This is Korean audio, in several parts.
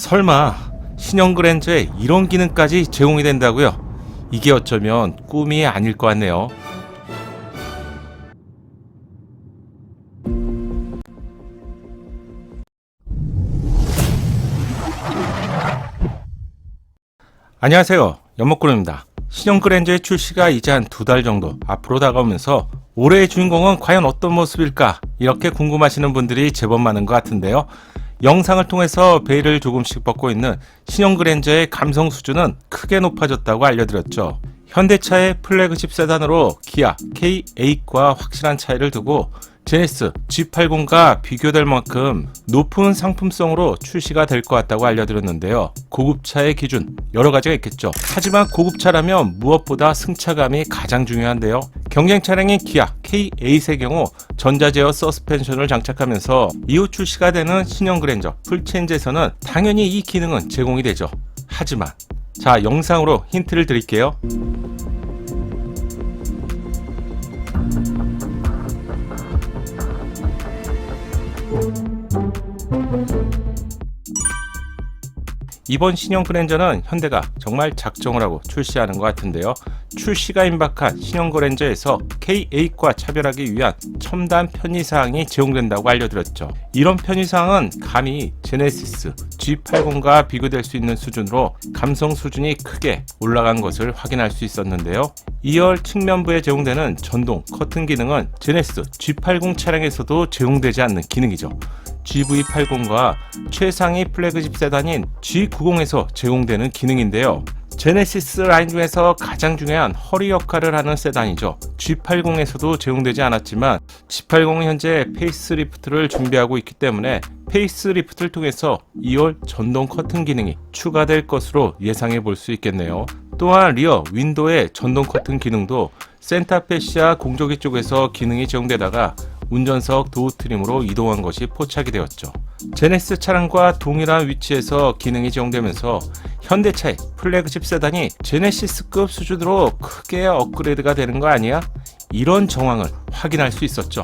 설마 신형 그랜저에 이런 기능까지 제공이 된다고요? 이게 어쩌면 꿈이 아닐 것 같네요. 안녕하세요, 연목구름입니다. 신형 그랜저의 출시가 이제 한 2달 정도 앞으로 다가오면서 올해의 주인공은 과연 어떤 모습일까? 이렇게 궁금하시는 분들이 제법 많은 것 같은데요. 영상을 통해서 베일을 조금씩 벗고 있는 신형 그랜저의 감성 수준은 크게 높아졌다고 알려드렸죠. 현대차의 플래그십 세단으로 기아 K8과 확실한 차이를 두고 제네시스 G80과 비교될 만큼 높은 상품성으로 출시가 될 것 같다고 알려드렸는데요. 고급차의 기준 여러 가지가 있겠죠. 하지만 고급차라면 무엇보다 승차감이 가장 중요한데요. 경쟁 차량인 기아 K8의 경우 전자제어 서스펜션을 장착하면서 이후 출시가 되는 신형 그랜저 풀체인지에서는 당연히 이 기능은 제공이 되죠. 하지만 자, 영상으로 힌트를 드릴게요. 이번 신형 그랜저는 현대가 정말 작정을 하고 출시하는 것 같은데요. 출시가 임박한 신형 그랜저에서 K8과 차별하기 위한 첨단 편의사항이 제공된다고 알려드렸죠. 이런 편의사항은 감히 제네시스 G80과 비교될 수 있는 수준으로 감성 수준이 크게 올라간 것을 확인할 수 있었는데요. 2열 측면부에 제공되는 전동 커튼 기능은 제네시스 G80 차량에서도 제공되지 않는 기능이죠. GV80과 최상위 플래그십 세단인 G90에서 제공되는 기능인데요. 제네시스 라인 중에서 가장 중요한 허리 역할을 하는 세단이죠. G80에서도 제공되지 않았지만 G80은 현재 페이스리프트를 준비하고 있기 때문에 페이스리프트를 통해서 2열 전동 커튼 기능이 추가될 것으로 예상해 볼 수 있겠네요. 또한 리어 윈도우의 전동 커튼 기능도 센터페시아 공조기 쪽에서 기능이 제공되다가 운전석 도어 트림으로 이동한 것이 포착이 되었죠. 제네시스 차량과 동일한 위치에서 기능이 제공되면서 현대차의 플래그십 세단이 제네시스급 수준으로 크게 업그레이드가 되는 거 아니야? 이런 정황을 확인할 수 있었죠.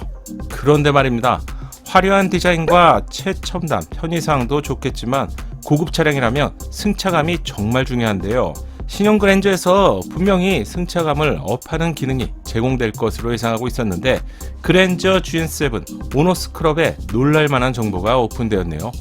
그런데 말입니다. 화려한 디자인과 최첨단 편의사항도 좋겠지만 고급 차량이라면 승차감이 정말 중요한데요. 신형 그랜저에서 분명히 승차감을 업하는 기능이 제공될 것으로 예상하고 있었는데 그랜저 GN7 오너스 클럽에 놀랄만한 정보가 오픈되었네요.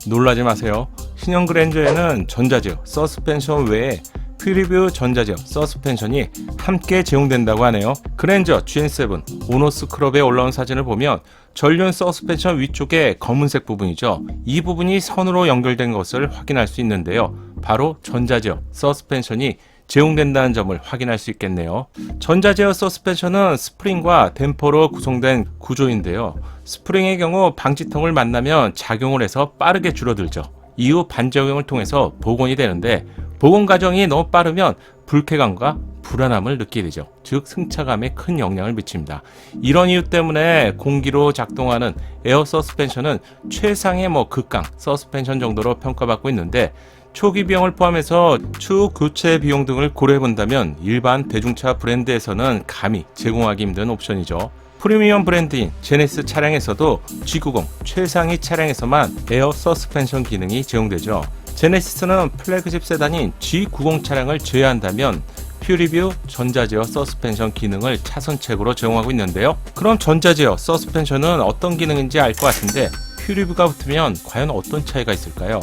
놀라지 마세요. 신형 그랜저에는 전자제어 서스펜션 외에 프리뷰 전자제어 서스펜션이 함께 제공된다고 하네요. 그랜저 GN7 오너스 클럽에 올라온 사진을 보면 전륜 서스펜션 위쪽에 검은색 부분이죠. 이 부분이 선으로 연결된 것을 확인할 수 있는데요. 바로 전자제어 서스펜션이 제공된다는 점을 확인할 수 있겠네요. 전자제어 서스펜션은 스프링과 댐퍼로 구성된 구조인데요. 스프링의 경우 방지턱을 만나면 작용을 해서 빠르게 줄어들죠. 이후 반작용을 통해서 복원이 되는데 복원 과정이 너무 빠르면 불쾌감과 불안함을 느끼게 되죠. 즉 승차감에 큰 영향을 미칩니다. 이런 이유 때문에 공기로 작동하는 에어 서스펜션은 최상의 극강 서스펜션 정도로 평가받고 있는데 초기 비용을 포함해서 추후 교체 비용 등을 고려해 본다면 일반 대중차 브랜드에서는 감히 제공하기 힘든 옵션이죠. 프리미엄 브랜드인 제네시스 차량에서도 G90 최상위 차량에서만 에어 서스펜션 기능이 제공되죠. 제네시스는 플래그십 세단인 G90 차량을 제외한다면 퓨리뷰 전자제어 서스펜션 기능을 차선책으로 제공하고 있는데요. 그럼 전자제어 서스펜션은 어떤 기능인지 알 것 같은데 퓨리뷰가 붙으면 과연 어떤 차이가 있을까요?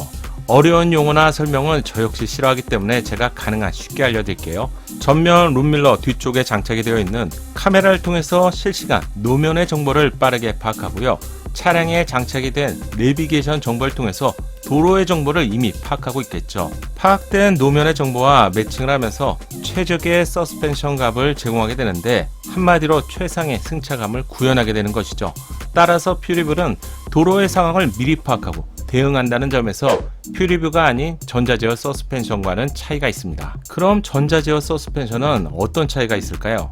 어려운 용어나 설명은 저 역시 싫어하기 때문에 제가 가능한 쉽게 알려드릴게요. 전면 룸밀러 뒤쪽에 장착이 되어 있는 카메라를 통해서 실시간 노면의 정보를 빠르게 파악하고요. 차량에 장착이 된 내비게이션 정보를 통해서 도로의 정보를 이미 파악하고 있겠죠. 파악된 노면의 정보와 매칭을 하면서 최적의 서스펜션 값을 제공하게 되는데 한마디로 최상의 승차감을 구현하게 되는 것이죠. 따라서 퓨리뷰는 도로의 상황을 미리 파악하고 대응한다는 점에서 퓨리뷰가 아닌 전자제어 서스펜션과는 차이가 있습니다. 그럼 전자제어 서스펜션은 어떤 차이가 있을까요?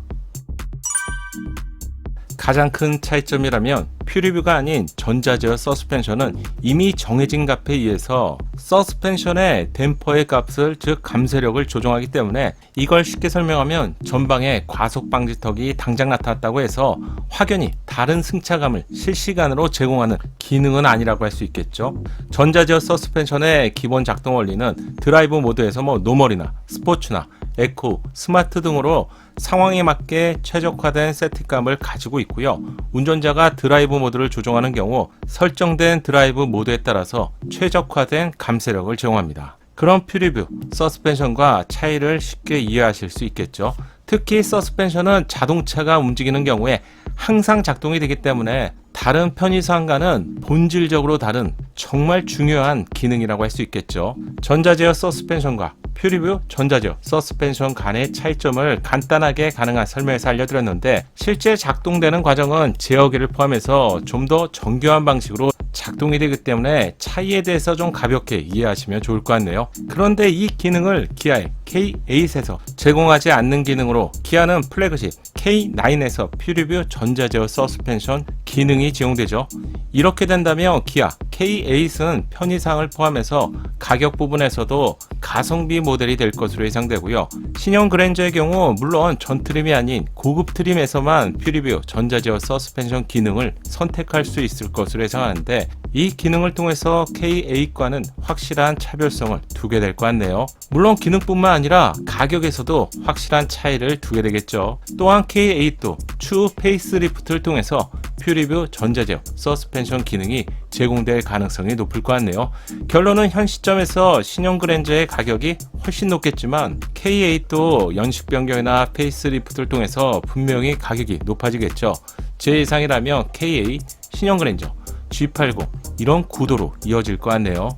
가장 큰 차이점이라면 퓨리뷰가 아닌 전자제어 서스펜션은 이미 정해진 값에 의해서 서스펜션의 댐퍼의 값을, 즉 감쇄력을 조정하기 때문에, 이걸 쉽게 설명하면 전방에 과속 방지턱이 당장 나타났다고 해서 확연히 다른 승차감을 실시간으로 제공하는 기능은 아니라고 할 수 있겠죠. 전자제어 서스펜션의 기본 작동 원리는 드라이브 모드에서 노멀이나 스포츠나 에코, 스마트 등으로 상황에 맞게 최적화된 세팅감을 가지고 있고요. 운전자가 드라이브 모드를 조정하는 경우 설정된 드라이브 모드에 따라서 최적화된 감쇄력을 제공합니다. 그런 퓨리뷰, 서스펜션과 차이를 쉽게 이해하실 수 있겠죠. 특히 서스펜션은 자동차가 움직이는 경우에 항상 작동이 되기 때문에 다른 편의사항과는 본질적으로 다른 정말 중요한 기능이라고 할 수 있겠죠. 전자제어 서스펜션과 퓨리뷰 전자제어 서스펜션 간의 차이점을 간단하게 가능한 설명에서 알려드렸는데, 실제 작동되는 과정은 제어기를 포함해서 좀 더 정교한 방식으로 작동이 되기 때문에 차이에 대해서 좀 가볍게 이해하시면 좋을 것 같네요. 그런데 이 기능을 기아의 K8에서 제공하지 않는 기능으로 기아는 플래그십 K9에서 퓨리뷰 전자제어 서스펜션 기능이 제공되죠. 이렇게 된다면 기아 K8은 편의사항을 포함해서 가격 부분에서도 가성비 모델이 될 것으로 예상되고요. 신형 그랜저의 경우 물론 전 트림이 아닌 고급 트림에서만 퓨리뷰 전자제어 서스펜션 기능을 선택할 수 있을 것으로 예상하는데, 이 기능을 통해서 K8과는 확실한 차별성을 두게 될 것 같네요. 물론 기능뿐만 아니라 가격에서도 확실한 차이를 두게 되겠죠. 또한 K8도 추후 페이스리프트를 통해서 퓨리뷰 전자제어 서스펜션 기능이 제공될 가능성이 높을 것 같네요. 결론은 현 시점에서 신형 그랜저의 가격이 훨씬 높겠지만 K8도 연식 변경이나 페이스리프트를 통해서 분명히 가격이 높아지겠죠. 제 예상이라면 K8, 신형 그랜저, G80 이런 구도로 이어질 것 같네요.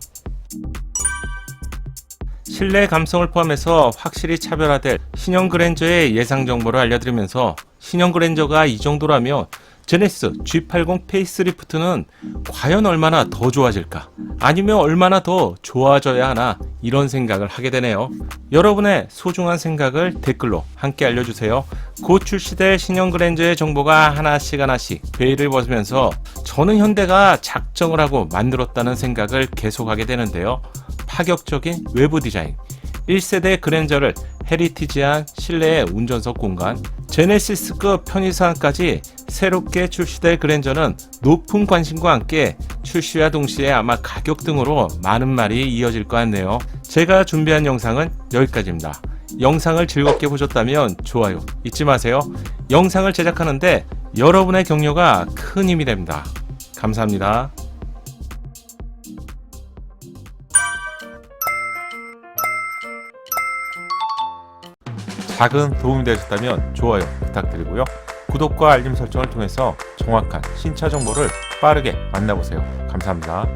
실내 감성을 포함해서 확실히 차별화될 신형 그랜저의 예상 정보를 알려드리면서, 신형 그랜저가 이 정도라면 제네시스 G80 페이스리프트는 과연 얼마나 더 좋아질까? 아니면 얼마나 더 좋아져야 하나? 이런 생각을 하게 되네요. 여러분의 소중한 생각을 댓글로 함께 알려주세요. 곧 출시될 신형 그랜저의 정보가 하나씩 베일을 벗으면서 저는 현대가 작정을 하고 만들었다는 생각을 계속하게 되는데요. 파격적인 외부 디자인, 1세대 그랜저를 헤리티지한 실내의 운전석 공간, 제네시스급 편의사항까지 새롭게 출시될 그랜저는 높은 관심과 함께 출시와 동시에 아마 가격 등으로 많은 말이 이어질 것 같네요. 제가 준비한 영상은 여기까지입니다. 영상을 즐겁게 보셨다면 좋아요 잊지 마세요. 영상을 제작하는데 여러분의 격려가 큰 힘이 됩니다. 감사합니다. 작은 도움이 되셨다면 좋아요 부탁드리고요. 구독과 알림 설정을 통해서 정확한 신차 정보를 빠르게 만나보세요. 감사합니다.